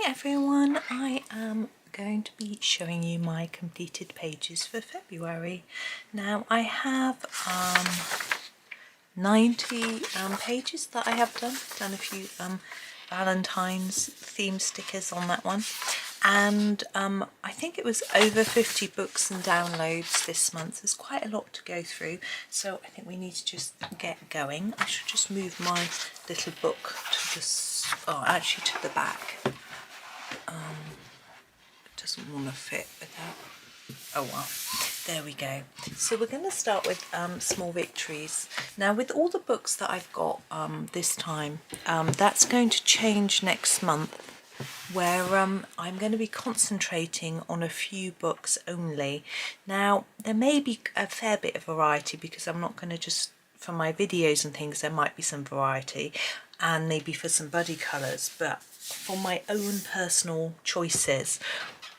everyone, I am going to be showing you my completed pages for February. Now I have 90 pages that I have done a few Valentine's theme stickers on that one, and I think it was over 50 books and downloads this month. There's quite a lot to go through, so I think we need to just get going. I should just move my little book to actually to the back. It doesn't want to fit without. Oh well, there we go. So we're going to start with Small Victories. Now with all the books that I've got this time, that's going to change next month, where I'm going to be concentrating on a few books only. Now there may be a fair bit of variety, because I'm not going to just, for my videos and things, there might be some variety, and maybe for some buddy colours, but for my own personal choices,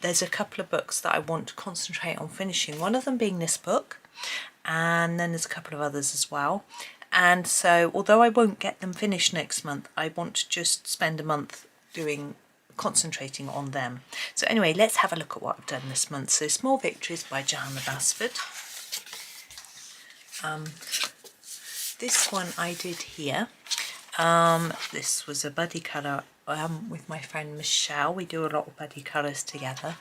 there's a couple of books that I want to concentrate on finishing, one of them being this book, and then there's a couple of others as well. And so although I won't get them finished next month, I want to just spend a month concentrating on them. So anyway, let's have a look at what I've done this month. So Small Victories by Johanna Basford. This one I did here. This was a buddy colour with my friend Michelle. We do a lot of buddy colours together,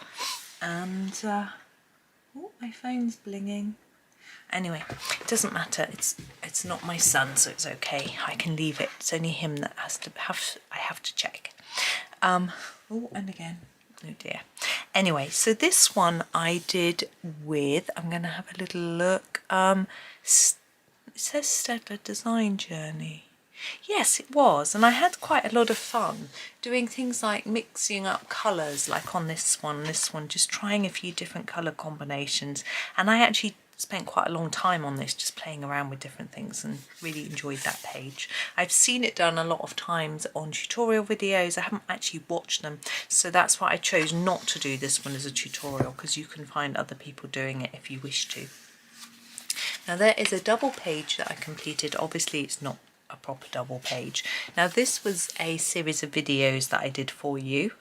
and oh, my phone's blinging. Anyway, it doesn't matter. It's not my son, so it's okay. I can leave it. It's only him that I have to check. Oh, and again. Oh dear. Anyway, so this one I did with. I'm going to have a little look. It says Stedler Design Journey. Yes, it was, and I had quite a lot of fun doing things like mixing up colours, like on this one, just trying a few different colour combinations, and I actually spent quite a long time on this, just playing around with different things, and really enjoyed that page. I've seen it done a lot of times on tutorial videos. I haven't actually watched them, so that's why I chose not to do this one as a tutorial, because you can find other people doing it if you wish to. Now there is a double page that I completed. Obviously it's not a proper double page. Now this was a series of videos that I did for you,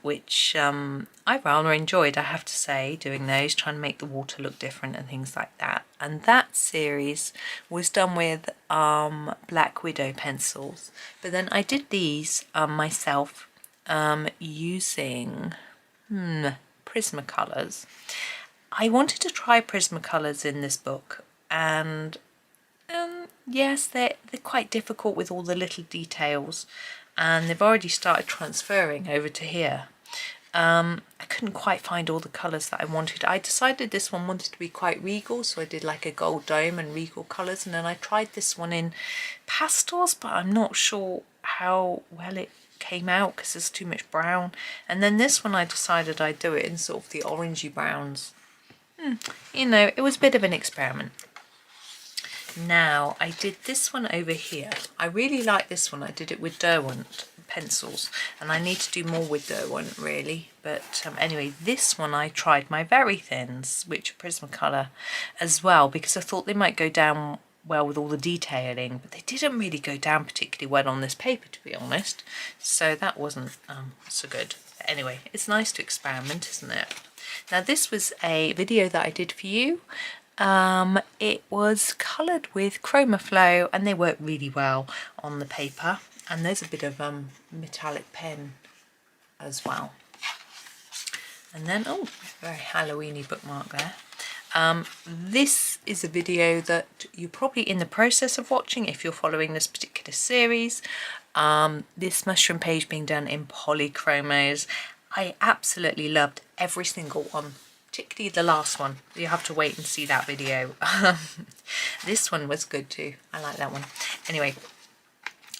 which I rather enjoyed, I have to say, doing those, trying to make the water look different and things like that. And that series was done with Black Widow pencils, but then I did these myself using Prismacolors. I wanted to try Prismacolors in this book, and yes, they're quite difficult with all the little details, and they've already started transferring over to here. I couldn't quite find all the colours that I wanted. I decided this one wanted to be quite regal, so I did like a gold dome and regal colours, and then I tried this one in pastels, but I'm not sure how well it came out because there's too much brown. And then this one I decided I'd do it in sort of the orangey browns. You know, it was a bit of an experiment. Now I did this one over here. I really like this one. I did it with Derwent pencils, and I need to do more with Derwent really, but anyway, this one I tried my very thins, which are Prismacolor as well, because I thought they might go down well with all the detailing, but they didn't really go down particularly well on this paper, to be honest, so that wasn't so good. But anyway, it's nice to experiment, isn't it? Now this was a video that I did for you. It was coloured with Chroma Flow, and they work really well on the paper, and there's a bit of metallic pen as well. And then, oh, very Halloween-y bookmark there. This is a video that you're probably in the process of watching if you're following this particular series. This mushroom page being done in polychromos. I absolutely loved every single one, particularly the last one. You have to wait and see that video. This one was good too. I like that one. Anyway,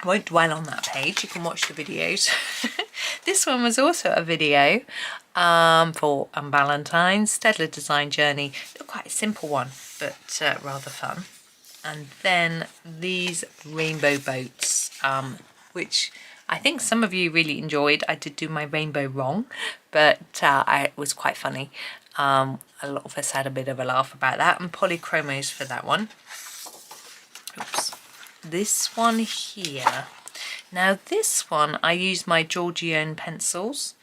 I won't dwell on that page. You can watch the videos. This one was also a video for Valentine's, Stedler Design Journey. Quite a simple one, but rather fun. And then these rainbow boats, which I think some of you really enjoyed. I did do my rainbow wrong, but it was quite funny. A lot of us had a bit of a laugh about that, and polychromos for that one. Oops. This one here. Now this one, I used my Georgian pencils.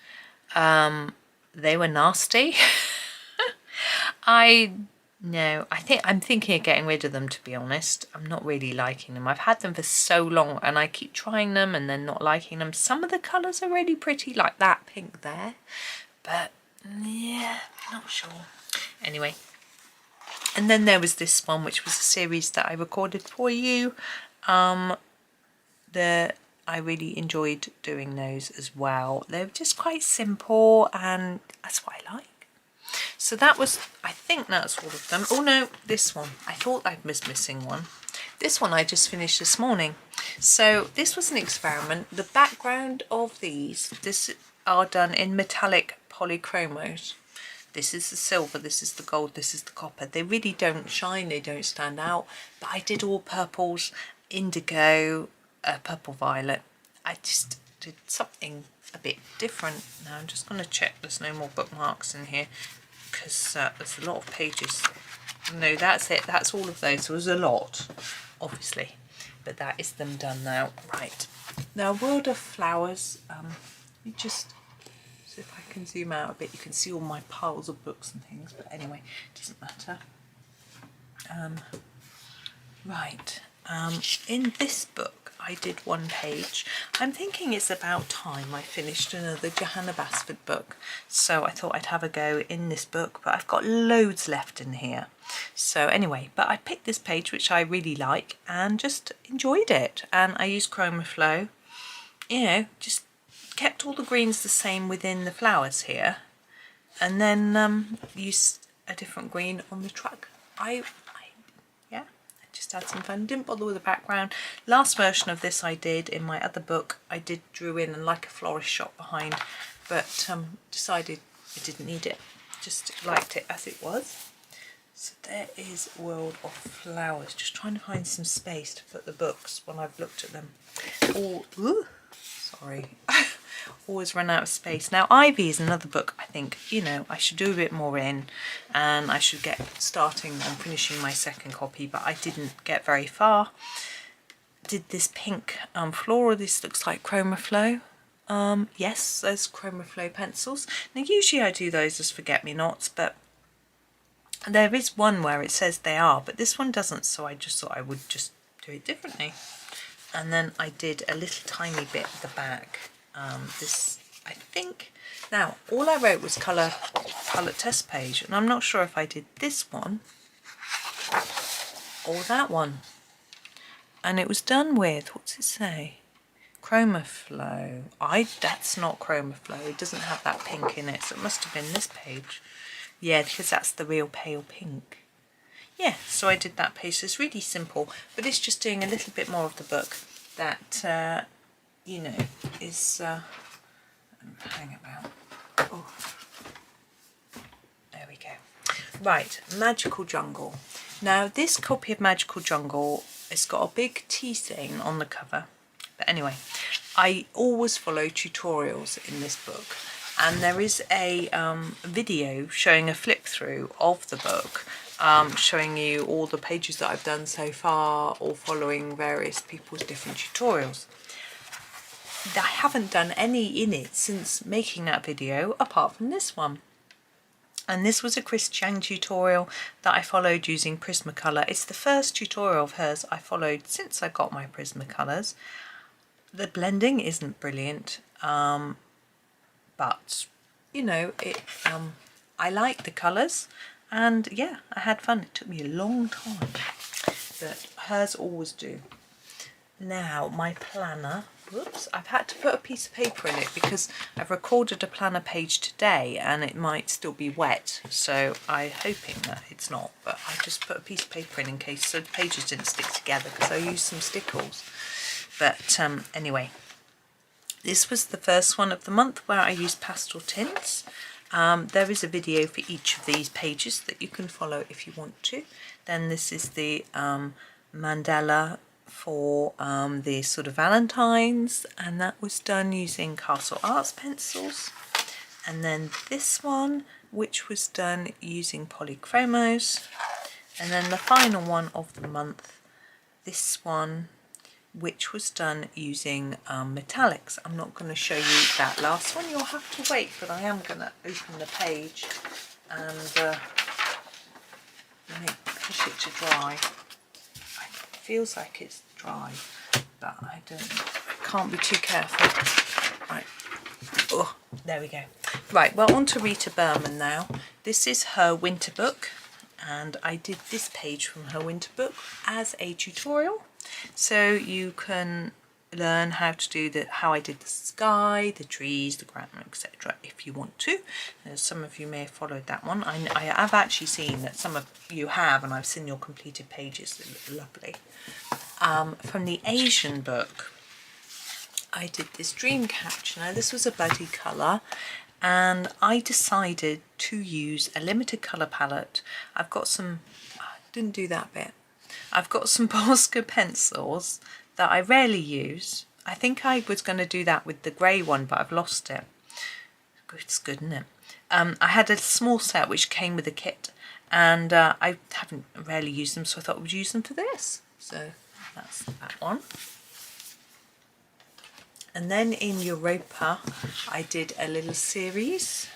They were nasty. I'm thinking of getting rid of them, to be honest. I'm not really liking them. I've had them for so long and I keep trying them and then not liking them. Some of the colours are really pretty, like that pink there. But yeah, not sure. Anyway. And then there was this one, which was a series that I recorded for you. I really enjoyed doing those as well. They were just quite simple and that's what I like. So that was, I think that's all of them. Oh no, this one. I thought I was missing one. This one I just finished this morning. So this was an experiment. The background of these are done in metallic polychromos. This is the silver, this is the gold, this is the copper. They really don't shine, they don't stand out. But I did all purples, indigo, purple violet. I just did something a bit different. Now I'm just going to check there's no more bookmarks in here because there's a lot of pages. No, that's it. That's all of those. There was a lot, obviously, but that is them done now. Right. Now, World of Flowers. You just see if I can zoom out a bit. You can see all my piles of books and things. But anyway, it doesn't matter. Right. In this book, I did one page. I'm thinking it's about time I finished another Johanna Basford book. So I thought I'd have a go in this book, but I've got loads left in here. So anyway, but I picked this page, which I really like, and just enjoyed it. And I used Chroma Flow, you know, just kept all the greens the same within the flowers here. And then used a different green on the truck. Just had some fun, didn't bother with the background. Last version of this I did in my other book, I drew in and like a florist shop behind, but decided I didn't need it, just liked it as it was. So there is World of Flowers, just trying to find some space to put the books when I've looked at them. Sorry. Always run out of space. Now Ivy is another book I think, you know, I should do a bit more in and I should get starting on finishing my second copy, but I didn't get very far. Did this pink floral. This looks like Chroma Flow. Yes, there's Chroma Flow pencils. Now usually I do those as forget-me-nots, but there is one where it says they are, but this one doesn't, so I just thought I would just do it differently. And then I did a little tiny bit at the back. This, I think, now all I wrote was colour test page, and I'm not sure if I did this one or that one. And it was done with, what's it say? Chroma Flow. That's not Chroma Flow. It doesn't have that pink in it, so it must have been this page. Yeah, because that's the real pale pink. Yeah, so I did that page. So it's really simple, but it's just doing a little bit more of the book that you know, is hang about. Oh, there we go. Right, Magical Jungle. Now this copy of Magical Jungle, it's got a big tea stain on the cover, but anyway, I always follow tutorials in this book, and there is a video showing a flip through of the book, showing you all the pages that I've done so far, or following various people's different tutorials. I haven't done any in it since making that video, apart from this one. And this was a Chris Chang tutorial that I followed using Prismacolor. It's the first tutorial of hers I followed since I got my Prismacolors. The blending isn't brilliant, but you know, I like the colours, and yeah, I had fun. It took me a long time, but hers always do. Now my planner. Whoops, I've had to put a piece of paper in it because I've recorded a planner page today and it might still be wet, so I'm hoping that it's not, but I just put a piece of paper in case so the pages didn't stick together, because I used some stickles. But anyway, this was the first one of the month where I used pastel tints. There is a video for each of these pages that you can follow if you want to. Then this is the mandala for the sort of Valentine's, and that was done using Castle Arts pencils. And then this one, which was done using polychromos. And then the final one of the month, this one which was done using metallics. I'm not going to show you that last one, you'll have to wait, but I am going to open the page and push it to dry. It feels like it's dry, but I can't be too careful. Right, oh, there we go. Right, well, on to Rita Burman now. This is her winter book, and I did this page from her winter book as a tutorial, so you can learn how to do how I did the sky, the trees, the ground, etc. if you want to. Some of you may have followed that one. I have actually seen that some of you have, and I've seen your completed pages. They look lovely. From the Asian book, I did this dream catcher. Now this was a buddy colour, and I decided to use a limited colour palette. I've got some, didn't do that bit. I've got some Posca pencils that I rarely use. I think I was going to do that with the grey one, but I've lost it. It's good, isn't it? I had a small set which came with a kit, and I haven't rarely used them, so I thought I would use them for this. So that's that one. And then in Europa, I did a little series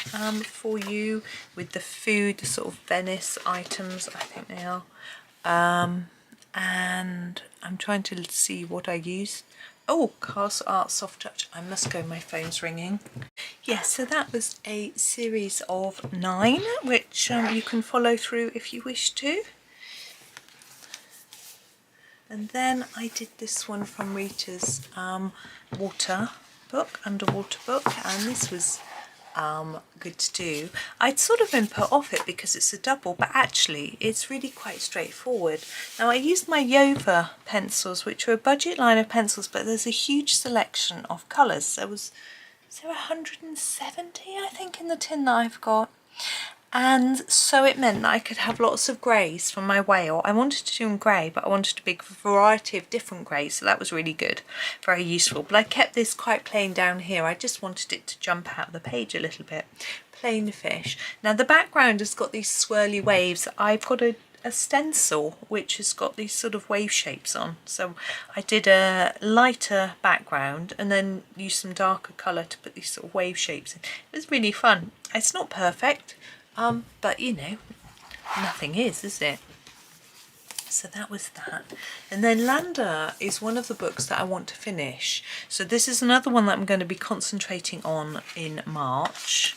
for you with the food, the sort of Venice items, I think they are. And I'm trying to see what I used. Oh, Carlson Art Soft Touch. I must go, my phone's ringing. Yeah, so that was a series of 9, which you can follow through if you wish to. And then I did this one from Rita's underwater book, and this was good to do. I'd sort of been put off it because it's a double, but actually it's really quite straightforward. Now I used my Yova pencils, which are a budget line of pencils, but there's a huge selection of colours. There was 170, I think, in the tin that I've got. And so it meant that I could have lots of greys from my whale. I wanted to do in grey, but I wanted a big variety of different greys, so that was really good, very useful. But I kept this quite plain down here. I just wanted it to jump out of the page a little bit. Plain fish. Now the background has got these swirly waves. I've got a stencil which has got these sort of wave shapes on, so I did a lighter background and then used some darker colour to put these sort of wave shapes in. It was really fun. It's not perfect, but you know, nothing is it? So that was that. And then Landa is one of the books that I want to finish. So this is another one that I'm going to be concentrating on in March.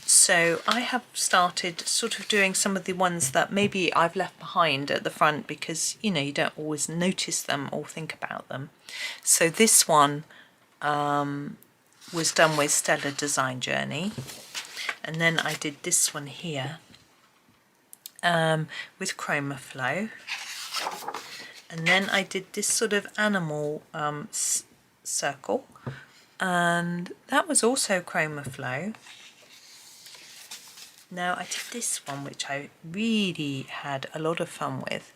So I have started sort of doing some of the ones that maybe I've left behind at the front because, you know, you don't always notice them or think about them. So this one was done with Stella Design Journey. And then I did this one here with Chroma Flow. And then I did this sort of animal circle. And that was also Chroma Flow. Now I did this one, which I really had a lot of fun with.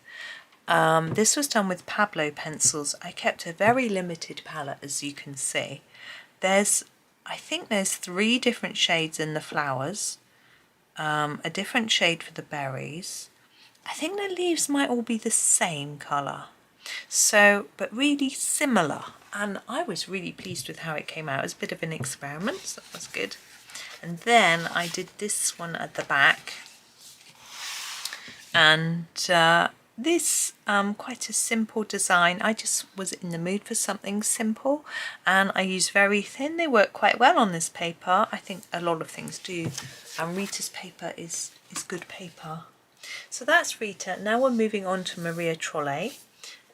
This was done with Pablo pencils. I kept a very limited palette, as you can see. I think there's 3 different shades in the flowers, a different shade for the berries. I think the leaves might all be the same colour, so but really similar, and I was really pleased with how it came out. It was a bit of an experiment, so that was good. And then I did this one at the back, and this quite a simple design. I just was in the mood for something simple, and I used very thin. They work quite well on this paper. I think a lot of things do, and Rita's paper is good paper. So that's Rita. Now we're moving on to Maria Trolle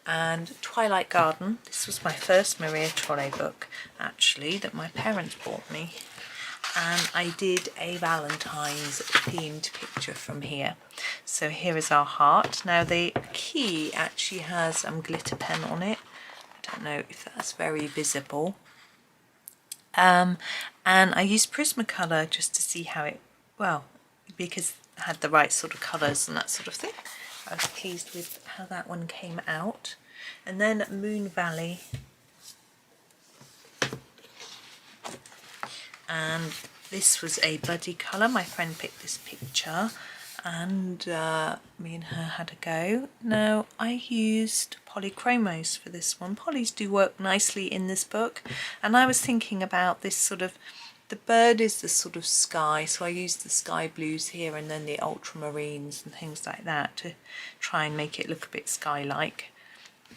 and Twilight Garden. This was my first Maria Trolle book, actually, that my parents bought me. And I did a Valentine's themed picture from here. So here is our heart. Now the key actually has glitter pen on it. I don't know if that's very visible. And I used Prismacolor just to see how it, well, because it had the right sort of colours and that sort of thing. I was pleased with how that one came out. And then Moon Valley. And this was a buddy colour. My friend picked this picture. and me and her had a go. Now I used polychromos for this one. Polys do work nicely in this book, and I was thinking about this sort of, the bird is the sort of sky, so I used the sky blues here and then the ultramarines and things like that to try and make it look a bit sky-like.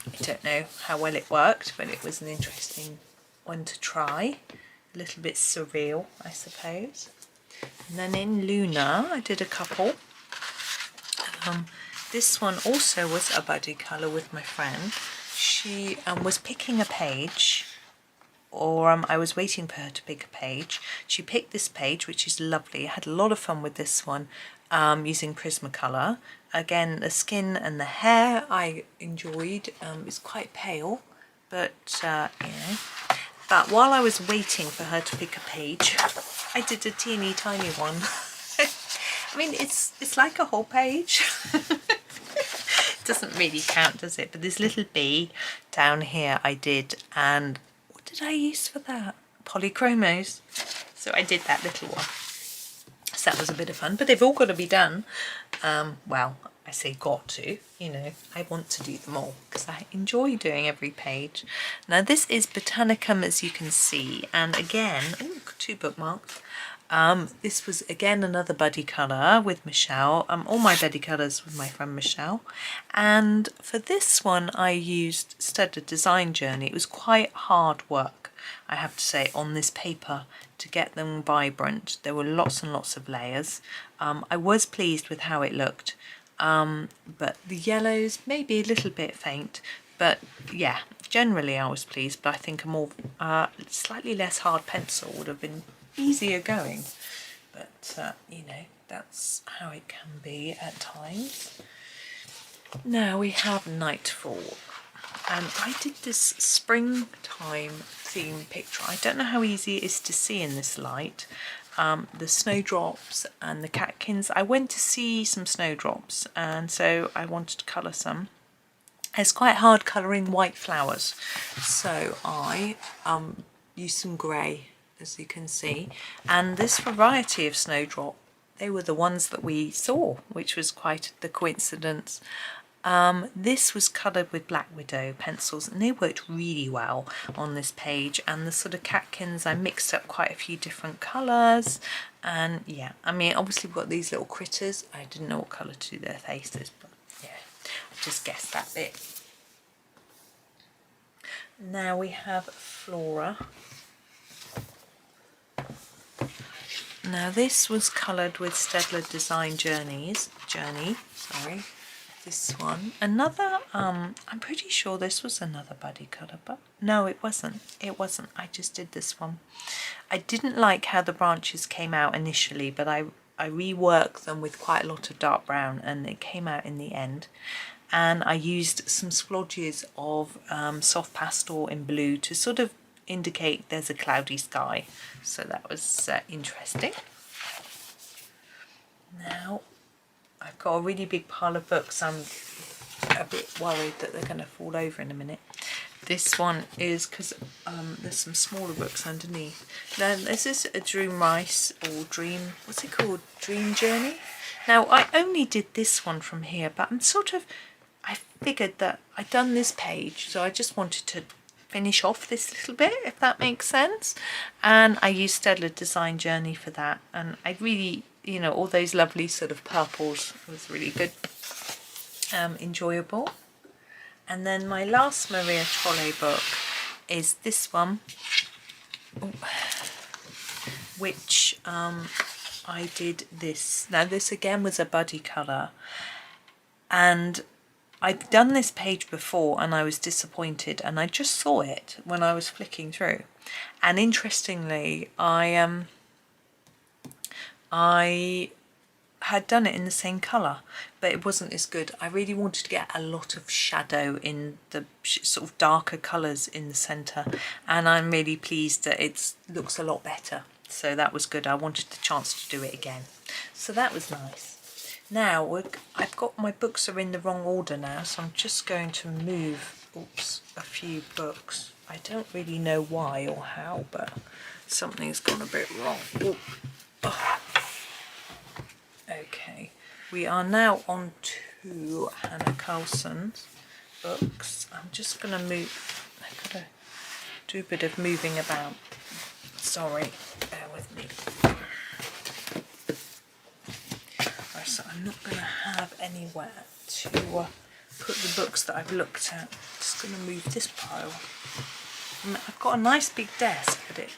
I don't know how well it worked, but it was an interesting one to try. A little bit surreal, I suppose. And then in Luna I did a couple. This one also was a buddy colour with my friend. She was picking a page, or I was waiting for her to pick a page. She picked this page, which is lovely. I had a lot of fun with this one, using Prismacolor. Again, the skin and the hair I enjoyed. It's quite pale, but you know. But while I was waiting for her to pick a page, I did a teeny tiny one. I mean, it's like a whole page. It doesn't really count, does it? But this little bee down here I did, and what did I use for that? Polychromos. So I did that little one. So that was a bit of fun, but they've all got to be done. Well, I say got to, you know, I want to do them all because I enjoy doing every page. Now this is Botanicum, as you can see, and again, ooh, 2 bookmarks. This was again another buddy colour with Michelle. All my buddy colours with my friend Michelle, and for this one I used Studded Design Journey. It was quite hard work, I have to say, on this paper to get them vibrant. There were lots and lots of layers. I was pleased with how it looked, but the yellows maybe a little bit faint, but yeah, generally I was pleased. But I think a more slightly less hard pencil would have been easier going, but you know, that's how it can be at times. Now we have Nightfall, and I did this springtime theme picture. I don't know how easy it is to see in this light. The snowdrops and the catkins. I went to see some snowdrops, and so I wanted to colour some. It's quite hard colouring white flowers, so I used some grey, as you can see, and this variety of snowdrop, they were the ones that we saw, which was quite the coincidence. This was coloured with Black Widow pencils, and they worked really well on this page. And the sort of catkins, I mixed up quite a few different colours, and yeah, I mean, obviously we've got these little critters. I didn't know what colour to do their faces, but yeah, I just guessed that bit. Now we have Flora. Now this was coloured with Staedtler Design Journey, this one. Another, I'm pretty sure this was another buddy colour, but no, it wasn't, I just did this one. I didn't like how the branches came out initially, but I reworked them with quite a lot of dark brown, and it came out in the end. And I used some splodges of soft pastel in blue to sort of indicate there's a cloudy sky, so that was interesting. Now I've got a really big pile of books. I'm a bit worried that they're going to fall over in a minute. This one is because there's some smaller books underneath. Now this is a Dream Rice, or Dream, what's it called, Dream Journey. Now I only did this one from here, but I figured that I'd done this page, so I just wanted to finish off this little bit, if that makes sense. And I used Staedtler Design Journey for that, and I really, you know, all those lovely sort of purples was really good, enjoyable. And then my last Maria Trolle book is this one, which I did this. Now this again was a buddy colour, and I'd done this page before and I was disappointed, and I just saw it when I was flicking through, and interestingly I had done it in the same colour, but it wasn't as good. I really wanted to get a lot of shadow in the sort of darker colours in the centre, and I'm really pleased that it looks a lot better, so that was good. I wanted the chance to do it again, so that was nice. Now I've got, my books are in the wrong order now, so I'm just going to move a few books. I don't really know why or how, but something's gone a bit wrong. Oh. Okay, we are now on to Hannah Carlson's books. I'm just going to move, I've got to do a bit of moving about. Sorry, bear with me. Right, so I'm not going to have anywhere to put the books that I've looked at. I'm just going to move this pile. I've got a nice big desk, but it's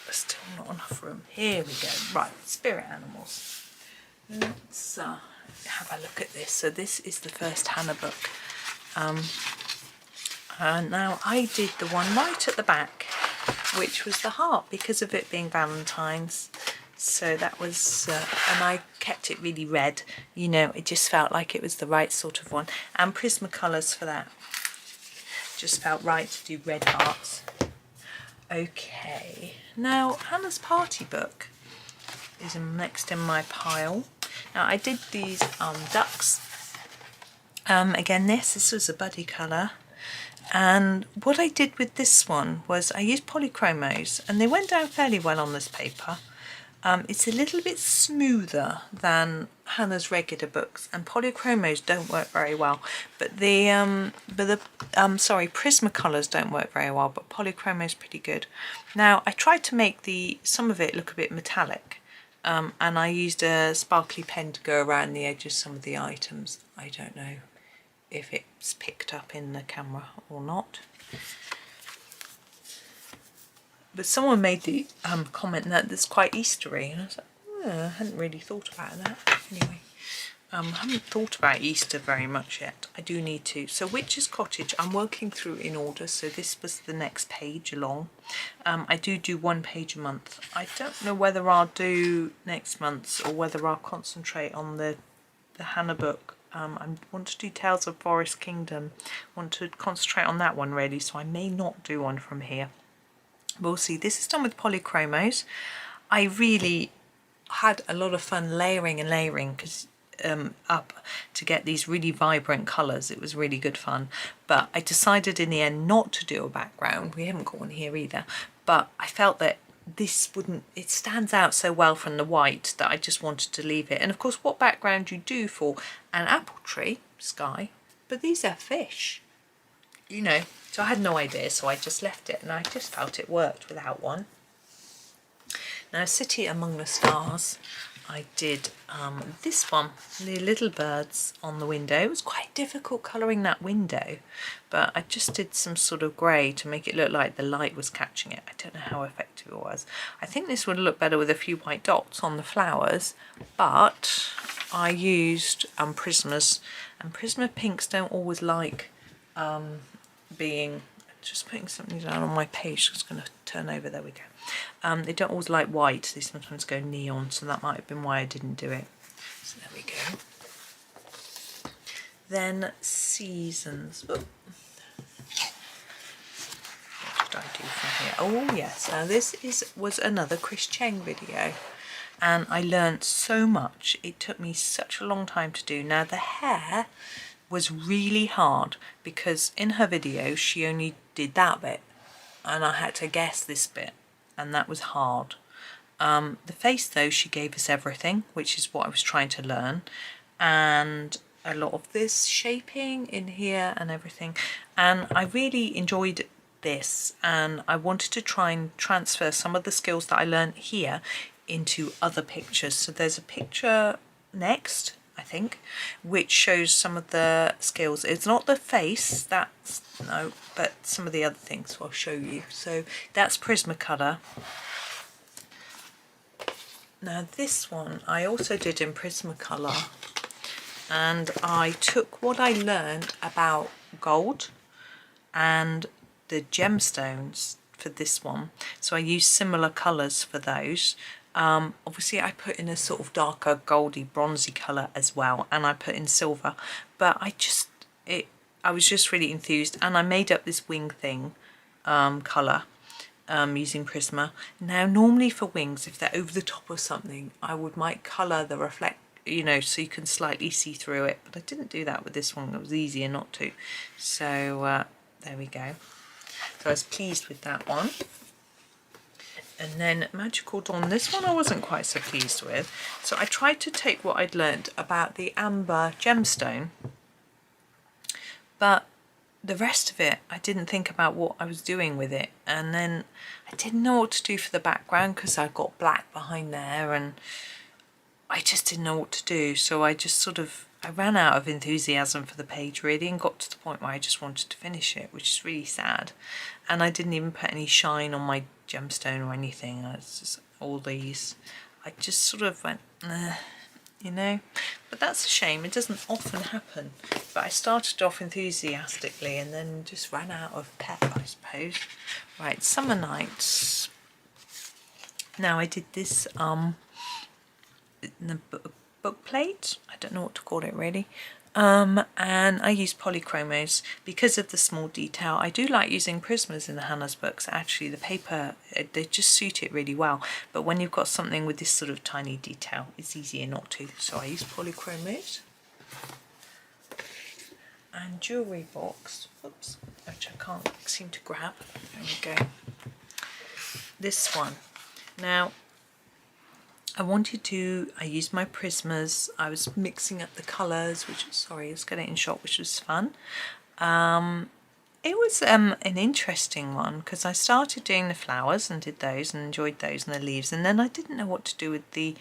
still not enough room. Here we go. Right, spirit animals. Let's have a look at this. So this is the first Hannah book. Now I did the one right at the back, which was the heart, because of it being Valentine's. So that was, and I kept it really red, you know, it just felt like it was the right sort of one. And Prismacolors for that. Just felt right to do red hearts. Okay, now Hannah's party book is next in my pile. Now I did these ducks. Again, this was a buddy colour. And what I did with this one was I used polychromos, and they went down fairly well on this paper. It's a little bit smoother than Hannah's regular books, and polychromos don't work very well. But the Prismacolors don't work very well, but polychromos pretty good. Now I tried to make some of it look a bit metallic, and I used a sparkly pen to go around the edge of some of the items. I don't know if it's picked up in the camera or not. But someone made the comment that it's quite Eastery, and I was like, oh, I hadn't really thought about that. Anyway, I haven't thought about Easter very much yet. I do need to. So Witch's Cottage, I'm working through in order, so this was the next page along. I do 1 page a month. I don't know whether I'll do next month's or whether I'll concentrate on the Hannah book. I want to do Tales of Forest Kingdom. I want to concentrate on that one really, so I may not do one from here. We'll see. This is done with polychromos. I really had a lot of fun layering and layering because up to get these really vibrant colours. It was really good fun. But I decided in the end not to do a background. We haven't got one here either. But I felt that this wouldn't, it stands out so well from the white that I just wanted to leave it. And of course, what background you do for an apple tree, sky, but these are fish, you know. So I had no idea, so I just left it, and I just felt it worked without one. Now, City Among the Stars, I did this one, the little birds on the window. It was quite difficult colouring that window, but I just did some sort of grey to make it look like the light was catching it. I don't know how effective it was. I think this would look better with a few white dots on the flowers, but I used Prismas, and Prisma pinks don't always like being, just putting something down on my page, so it's going to turn over, there we go. They don't always like white, they sometimes go neon, so that might have been why I didn't do it. So there we go. Then Seasons. Oh. What did I do from here? Oh yes, now this was another Chris Cheng video, and I learnt so much. It took me such a long time to do. Now the hair was really hard because in her video she only did that bit, and I had to guess this bit, and that was hard. The face though, she gave us everything, which is what I was trying to learn, and a lot of this shaping in here and everything, and I really enjoyed this, and I wanted to try and transfer some of the skills that I learned here into other pictures. So there's a picture next, I think, which shows some of the skills. It's not the face, that's no, but some of the other things I'll show you. So that's Prismacolor. Now this one I also did in Prismacolor, and I took what I learned about gold and the gemstones for this one, so I used similar colours for those. Obviously I put in a sort of darker goldy bronzy colour as well, and I put in silver, but I was just really enthused, and I made up this wing thing colour using Prisma. Now normally for wings, if they're over the top of something, I might colour the reflect, you know, so you can slightly see through it, but I didn't do that with this one. It was easier not to. So there we go. So I was pleased with that one. And then Magical Dawn, this one I wasn't quite so pleased with. So I tried to take what I'd learnt about the amber gemstone, but the rest of it, I didn't think about what I was doing with it. And then I didn't know what to do for the background because I got black behind there and I just didn't know what to do. So I just I ran out of enthusiasm for the page really and got to the point where I just wanted to finish it, which is really sad. And I didn't even put any shine on my gemstone or anything. It's just all these. I just went, you know. But that's a shame. It doesn't often happen. But I started off enthusiastically and then just ran out of pep, I suppose. Right, Summer Nights. Now I did this in the book plate. I don't know what to call it really. And I use polychromos because of the small detail. I do like using Prismas in the Hannah's books. Actually, the paper, they just suit it really well. But when you've got something with this sort of tiny detail, it's easier not to. So I use polychromos. And jewellery box, oops, which I can't seem to grab. There we go. This one. Now, I used my Prismas. I was mixing up the colours, which, sorry, let's get it in shot, which was fun. It was an interesting one because I started doing the flowers and did those and enjoyed those and the leaves, and then I didn't know what to do with the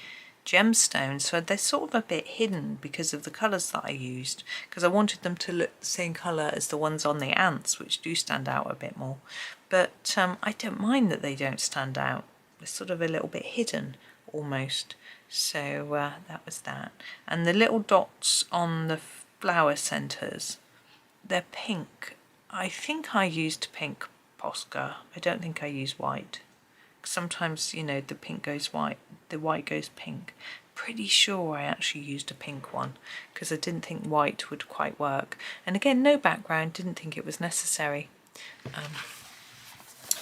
gemstones, so they're sort of a bit hidden because of the colours that I used, because I wanted them to look the same colour as the ones on the ants, which do stand out a bit more. But I don't mind that they don't stand out. They're sort of a little bit hidden almost. So that was that. And the little dots on the flower centres, they're pink. I think I used pink Posca. I don't think I used white. Sometimes, you know, the pink goes white, the white goes pink. Pretty sure I actually used a pink one because I didn't think white would quite work. And again, no background, didn't think it was necessary.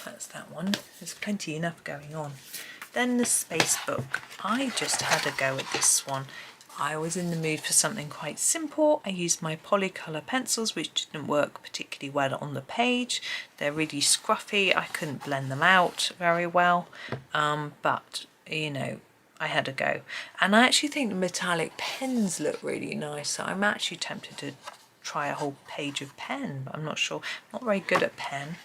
That's that one. There's plenty enough going on. Then the space book. I just had a go at this one. I was in the mood for something quite simple. I used my Polycolour pencils, which didn't work particularly well on the page. They're really scruffy. I couldn't blend them out very well. But, you know, I had a go. And I actually think the metallic pens look really nice. So I'm actually tempted to try a whole page of pen, but I'm not sure. I'm not very good at pen,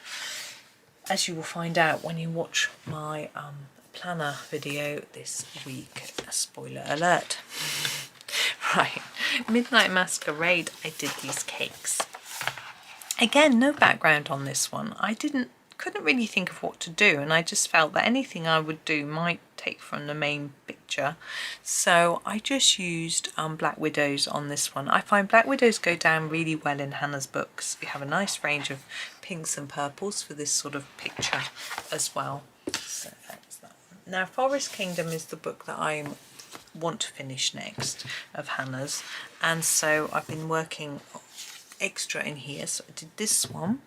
as you will find out when you watch my planner video this week. Spoiler alert. Right, Midnight Masquerade, I did these cakes. Again, no background on this one. I couldn't really think of what to do, and I just felt that anything I would do might take from the main picture. So I just used Black Widows on this one. I find Black Widows go down really well in Hannah's books. We have a nice range of pinks and purples for this sort of picture as well. So that's that one. Now, Forest Kingdom is the book that I want to finish next of Hannah's, and so I've been working extra in here. So I did this one.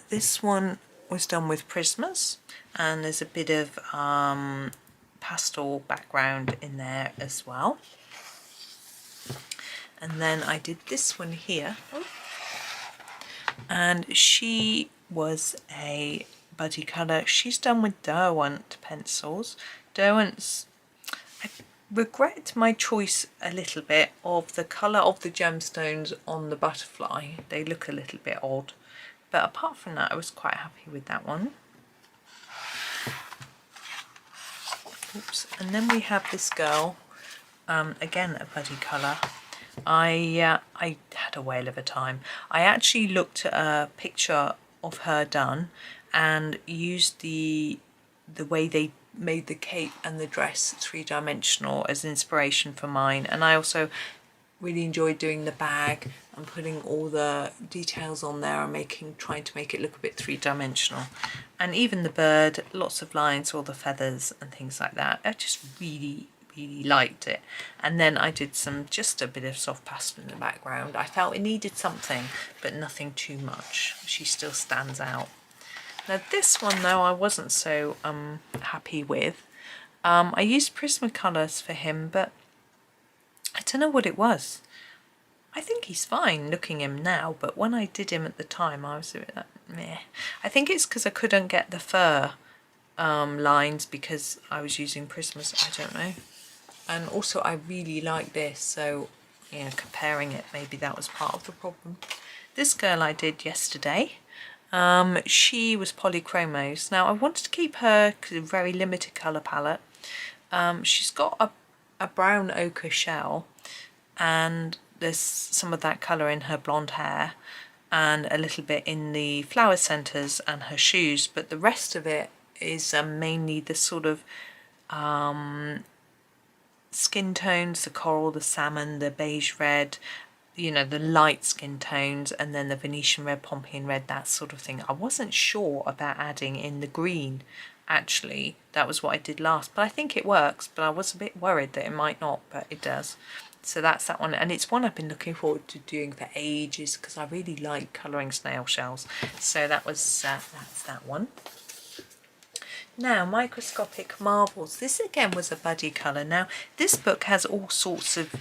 This one was done with Prismas, and there's a bit of pastel background in there as well. And then I did this one here, and she was a buddy colour. She's done with Derwent pencils. Derwent's, I regret my choice a little bit of the colour of the gemstones on the butterfly. They look a little bit odd, but apart from that I was quite happy with that one. Oops. And then we have this girl, again a buddy colour. I had a whale of a time. I actually looked at a picture of her done and used the way they made the cape and the dress three-dimensional as inspiration for mine, and I also really enjoyed doing the bag and putting all the details on there and trying to make it look a bit three-dimensional. And even the bird, lots of lines, all the feathers and things like that. I just really liked it. And then I did just a bit of soft pastel in the background. I felt it needed something, but nothing too much. She still stands out. Now this one though I wasn't so happy with. I used Prismacolors for him, but I don't know what it was. I think he's fine looking him now, but when I did him at the time I was a bit like, meh. I think it's because I couldn't get the fur lines because I was using Prismas, I don't know. And also I really like this, so you know, comparing it, maybe that was part of the problem. This girl I did yesterday, she was polychromos. Now I wanted to keep her very limited colour palette. She's got a brown ochre shell, and there's some of that colour in her blonde hair and a little bit in the flower centres and her shoes, but the rest of it is mainly the sort of skin tones, the coral, the salmon, the beige red, you know, the light skin tones, and then the Venetian red, Pompeian red, that sort of thing. I wasn't sure about adding in the green, actually. That was what I did last, but I think it works, but I was a bit worried that it might not, but it does. So that's that one, and it's one I've been looking forward to doing for ages because I really like colouring snail shells. So that was that's that one. Now, Microscopic Marvels. This again was a buddy colour. Now, this book has all sorts of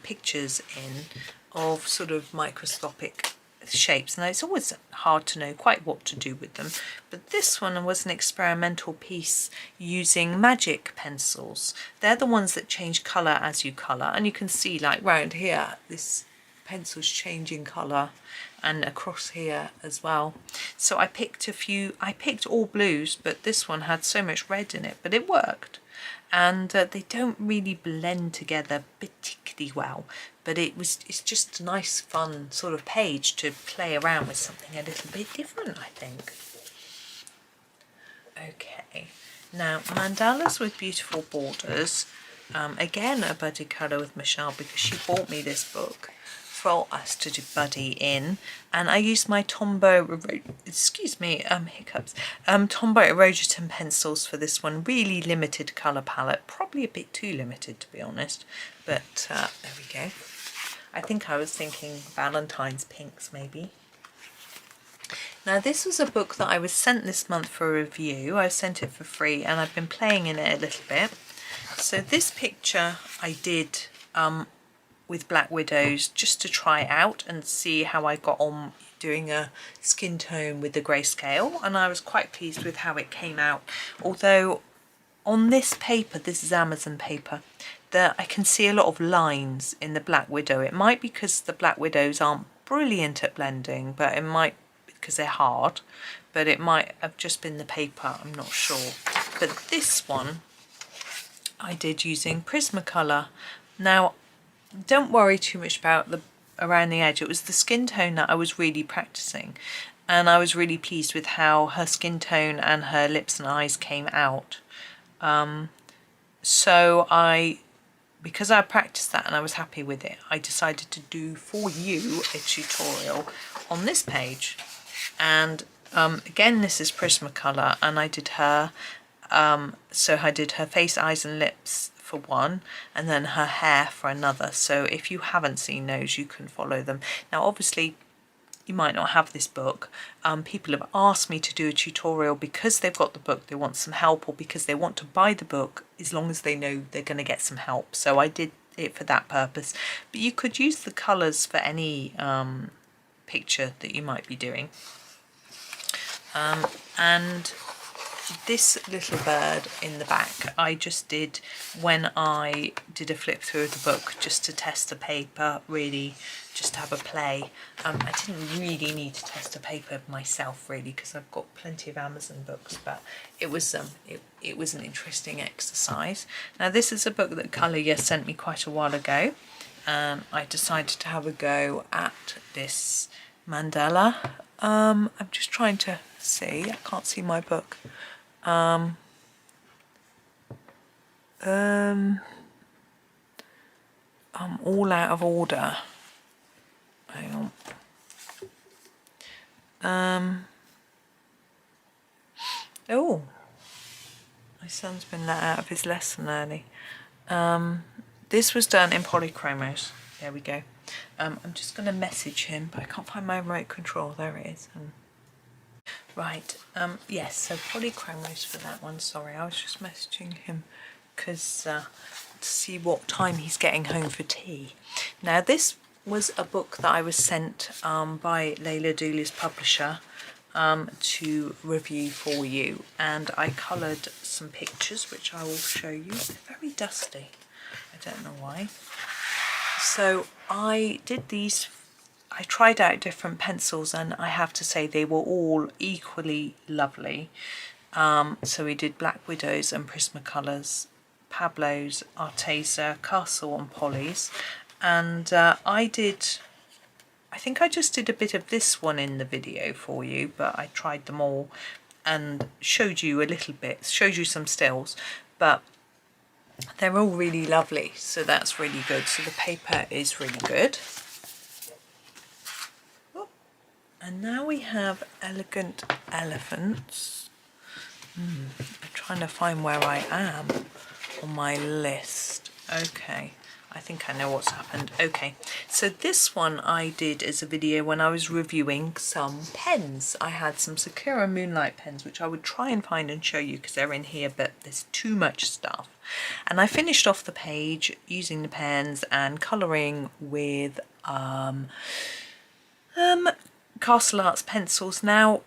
pictures in of sort of microscopic shapes. Now, it's always hard to know quite what to do with them. But this one was an experimental piece using magic pencils. They're the ones that change colour as you colour. And you can see, like, round here, this pencil's changing colour, and across here as well. So I picked all blues, but this one had so much red in it, but it worked. And they don't really blend together particularly well, but it's just a nice fun sort of page to play around with something a little bit different, I think. Okay, now Mandalas with Beautiful Borders. Again, a buddy colour with Michelle because she bought me this book for us to do buddy in, and I used my Tombow Erogeton pencils for this one. Really limited colour palette, probably a bit too limited to be honest, but there we go. I think I was thinking Valentine's pinks maybe. Now this was a book that I was sent this month for a review. I sent it for free and I've been playing in it a little bit. So this picture I did with Black Widows just to try out and see how I got on doing a skin tone with the grayscale, and I was quite pleased with how it came out. Although on this paper, this is Amazon paper, that I can see a lot of lines in the Black Widow. It might be because the Black Widows aren't brilliant at blending, but it might because they're hard, but it might have just been the paper, I'm not sure. But this one I did using Prismacolor. Now don't worry too much about around the edge. It was the skin tone that I was really practicing, and I was really pleased with how her skin tone and her lips and eyes came out. So because I practiced that and I was happy with it, I decided to do for you a tutorial on this page. And again, this is Prismacolor, and I did her so I did her face, eyes and lips for one, and then her hair for another. So if you haven't seen those, you can follow them. Now obviously you might not have this book. People have asked me to do a tutorial because they've got the book, they want some help, or because they want to buy the book as long as they know they're going to get some help. So I did it for that purpose, but you could use the colours for any picture that you might be doing. And this little bird in the back I just did when I did a flip through of the book, just to test the paper, really just to have a play. I didn't really need to test the paper myself really because I've got plenty of Amazon books, but it was it was an interesting exercise. Now this is a book that Colour sent me quite a while ago, and I decided to have a go at this mandala. I'm just trying to see, I can't see my book. I'm all out of order. Hang on. Oh, my son's been let out of his lesson early. This was done in polychromos. There we go. I'm just going to message him, but I can't find my remote control. There it is. Right, yes, so polychromos for that one. Sorry, I was just messaging him because to see what time he's getting home for tea. Now this was a book that I was sent by Layla Dooley's publisher, to review for you, and I coloured some pictures which I will show you. They're very dusty, I don't know why. So I did these, I tried out different pencils, and I have to say they were all equally lovely. So we did Black Widows and Prismacolors, Pablo's, Arteza, Castle and Polly's, and I think I just did a bit of this one in the video for you, but I tried them all and showed you a little bit, showed you some stills, but they're all really lovely, so that's really good. So the paper is really good. And now we have Elegant Elephants. I'm trying to find where I am on my list. Okay, I think I know what's happened. Okay, so this one I did as a video when I was reviewing some pens. I had some Sakura Moonlight pens, which I would try and find and show you because they're in here, but there's too much stuff. And I finished off the page using the pens and colouring with Castle Arts pencils. Now,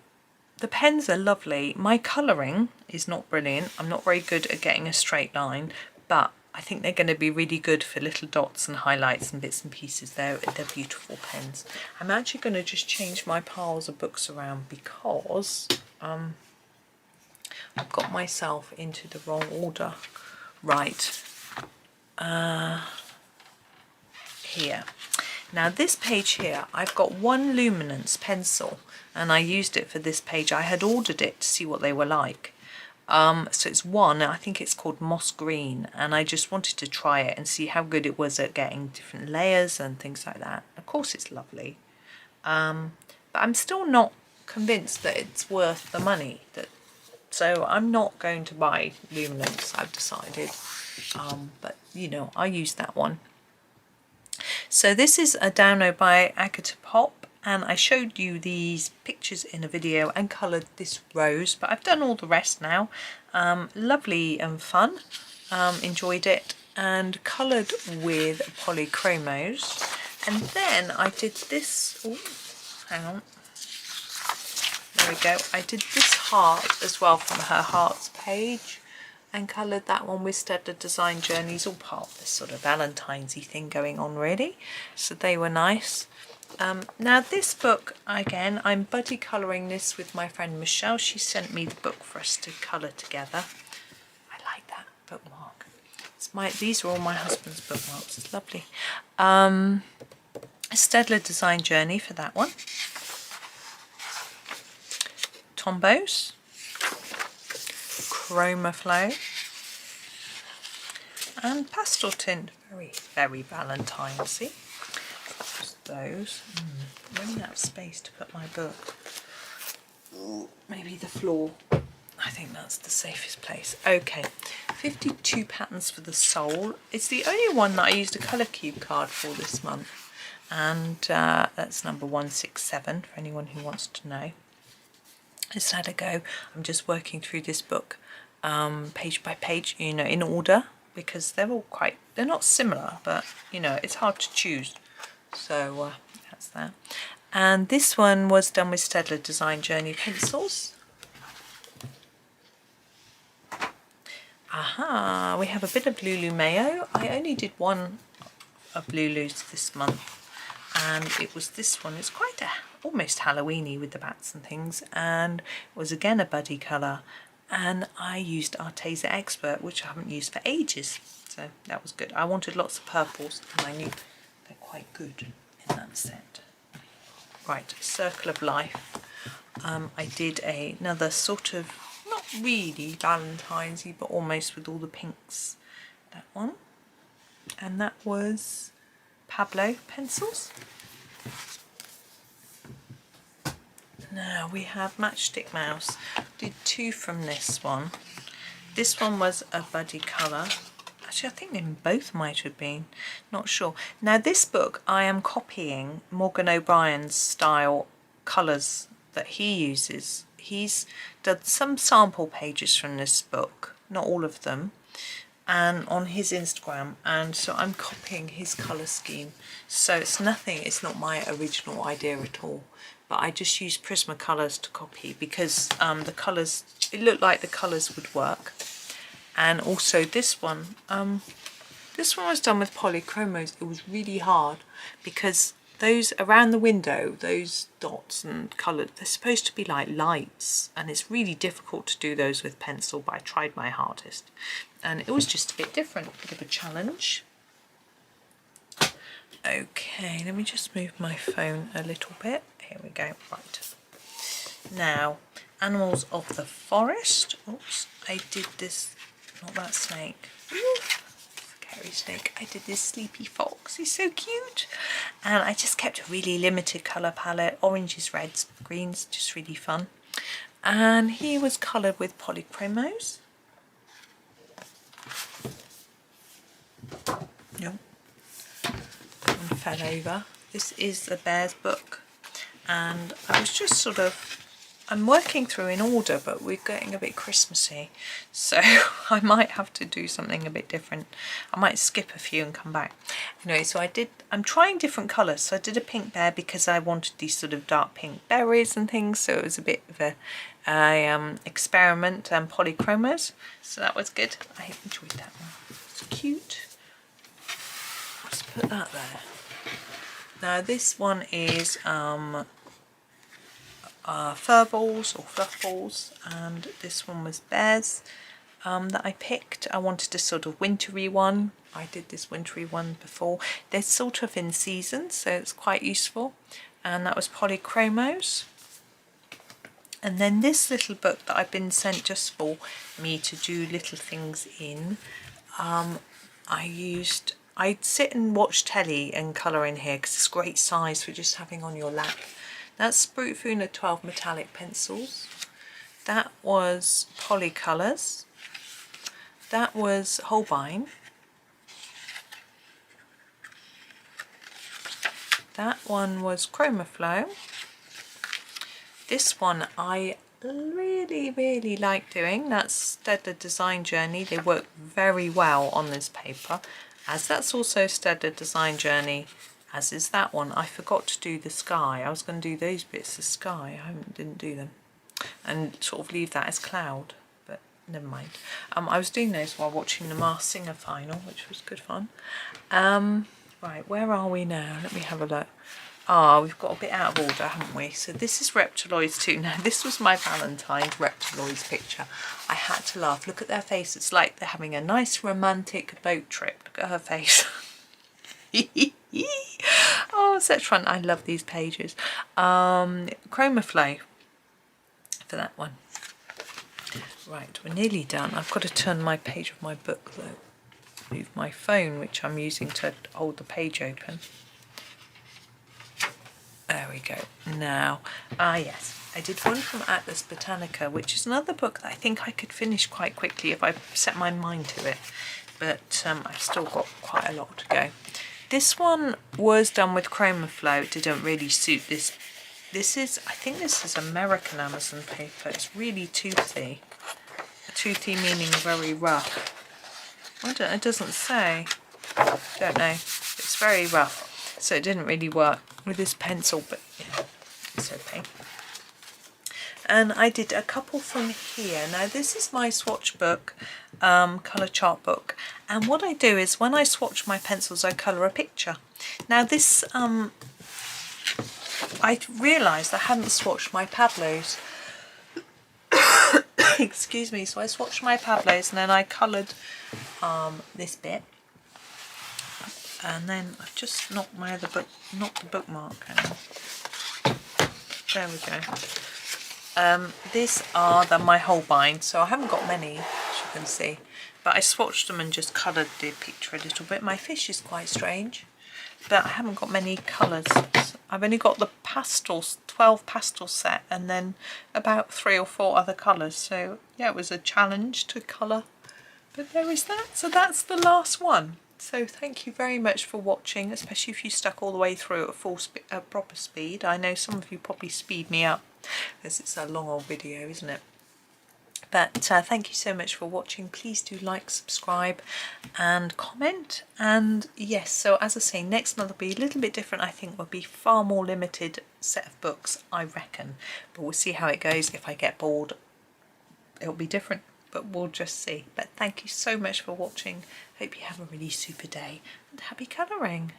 the pens are lovely. My colouring is not brilliant. I'm not very good at getting a straight line, but I think they're going to be really good for little dots and highlights and bits and pieces. They're beautiful pens. I'm actually going to just change my piles of books around because I've got myself into the wrong order. Right, here. Now this page here, I've got one luminance pencil, and I used it for this page. I had ordered it to see what they were like. So it's one, I think it's called Moss Green, and I just wanted to try it and see how good it was at getting different layers and things like that. Of course it's lovely, but I'm still not convinced that it's worth the money. So I'm not going to buy luminance, I've decided, but you know, I use that one. So this is a download by Agatha Pop, and I showed you these pictures in a video and coloured this rose, but I've done all the rest now. Lovely and fun, enjoyed it, and coloured with polychromos. And then I did this, oh, hang on, there we go, I did this heart as well from her hearts page, and coloured that one with Stedler Design Journeys, all part of this sort of Valentine's-y thing going on really, so they were nice. Now this book, again, I'm buddy colouring this with my friend Michelle. She sent me the book for us to colour together. I like that bookmark. These are all my husband's bookmarks, it's lovely. Stedler Design Journey for that one. Tombows. Chroma Flow. And Pastel Tint, very, very Valentine's-y. Those. Running out of space to put my book. Ooh, maybe the floor. I think that's the safest place. Okay, 52 Patterns for the Soul. It's the only one that I used a colour cube card for this month, and that's number 167 for anyone who wants to know. Let's had a go. I'm just working through this book page by page, you know, in order, because they're all they're not similar, but you know, it's hard to choose. So that's that. And this one was done with Stedler Design Journey pencils. Aha, we have a bit of Lulu Mayo. I only did one of Lulu's this month, and it was this one. It's quite almost Halloween-y with the bats and things, and it was again a buddy colour, and I used Arteza Expert, which I haven't used for ages, so that was good. I wanted lots of purples, and I knew they're quite good in that set. Right, Circle of Life. I did another sort of, not really Valentine's-y, but almost with all the pinks. That one. And that was Pablo pencils. Now we have Matchstick Mouse. Did two from this one. This one was a buddy colour. Actually, I think they both might have been, not sure. Now this book, I am copying Morgan O'Brien's style colours that he uses. He's done some sample pages from this book, not all of them, and on his Instagram, and so I'm copying his colour scheme. So it's nothing, it's not my original idea at all. but I just used Prismacolors to copy because the colours, it looked like the colours would work. And also this one was done with polychromos. It was really hard because those around the window, those dots and colours, they're supposed to be like lights, and it's really difficult to do those with pencil, but I tried my hardest. And it was just a bit different, a bit of a challenge. Okay, let me just move my phone a little bit. Here we go. Right. Now, Animals of the Forest. Oops, I did this, not that snake. Ooh, scary snake. I did this sleepy fox. He's so cute. And I just kept a really limited colour palette. Oranges, reds, greens, just really fun. And he was coloured with polychromos. Yep. And fell over. This is the Bears book, and I was just sort of, I'm working through in order, but we're getting a bit Christmassy, so I might have to do something a bit different. I might skip a few and come back. Anyway, so I'm trying different colours. So I did a pink bear because I wanted these sort of dark pink berries and things, so it was a bit of a experiment, and polychromos, so that was good. I enjoyed that one. It's cute. Let's put that there. Now this one is fur balls or fluff balls, and this one was bears that I picked. I wanted a sort of wintry one. I did this wintry one before. They're sort of in season, so it's quite useful. And that was polychromos. And then this little book that I've been sent just for me to do little things in, I'd sit and watch telly and colour in here because it's great size for just having on your lap. That's Sprutfuna 12 metallic pencils. That was Polycolours. That was Holbein. That one was Chromaflow. This one I really like doing. That's Stedler Design Journey. They work very well on this paper, as that's also Stedler Design Journey, as is that one. I forgot to do the sky. I was going to do those bits of sky. I didn't do them, and sort of leave that as cloud, but never mind. I was doing those while watching the Masked Singer final, which was good fun. Right, where are we now? Let me have a look. Ah, we've got a bit out of order, haven't we? So this is Reptiloids too. Now, this was my Valentine's Reptiloids picture. I had to laugh. Look at their face. It's like they're having a nice romantic boat trip. Look at her face. Oh, such fun. I love these pages. Chromaflow for that one. Right, we're nearly done. I've got to turn my page of my book, though. Move my phone, which I'm using to hold the page open. There we go. Now, yes, I did one from Atlas Botanica, which is another book that I think I could finish quite quickly if I set my mind to it. But I've still got quite a lot to go. This one was done with Chromaflow. It didn't really suit this. I think this is American Amazon paper. It's really toothy. Toothy meaning very rough. It doesn't say. Don't know. It's very rough, so it didn't really work with this pencil, but yeah, it's okay. And I did a couple from here. Now this is my swatch book, colour chart book, and what I do is when I swatch my pencils I colour a picture. Now this, I realised I hadn't swatched my Pablos. Excuse me, so I swatched my Pablos and then I coloured this bit. And then I've just knocked my other book, not the bookmark. There we go. These are my Holbein, so I haven't got many, as you can see. But I swatched them and just coloured the picture a little bit. My fish is quite strange, but I haven't got many colours. I've only got the pastels, 12 pastel set, and then about 3 or 4 other colours. So yeah, it was a challenge to colour. But there is that. So that's the last one. So thank you very much for watching, especially if you stuck all the way through at proper speed. I know some of you probably speed me up because it's a long old video, isn't it? But thank you so much for watching. Please do like, subscribe and comment. And yes, so as I say, next month will be a little bit different. I think will be far more limited set of books, I reckon. But we'll see how it goes. If I get bored, it'll be different. But we'll just see. But thank you so much for watching. Hope you have a really super day and happy colouring.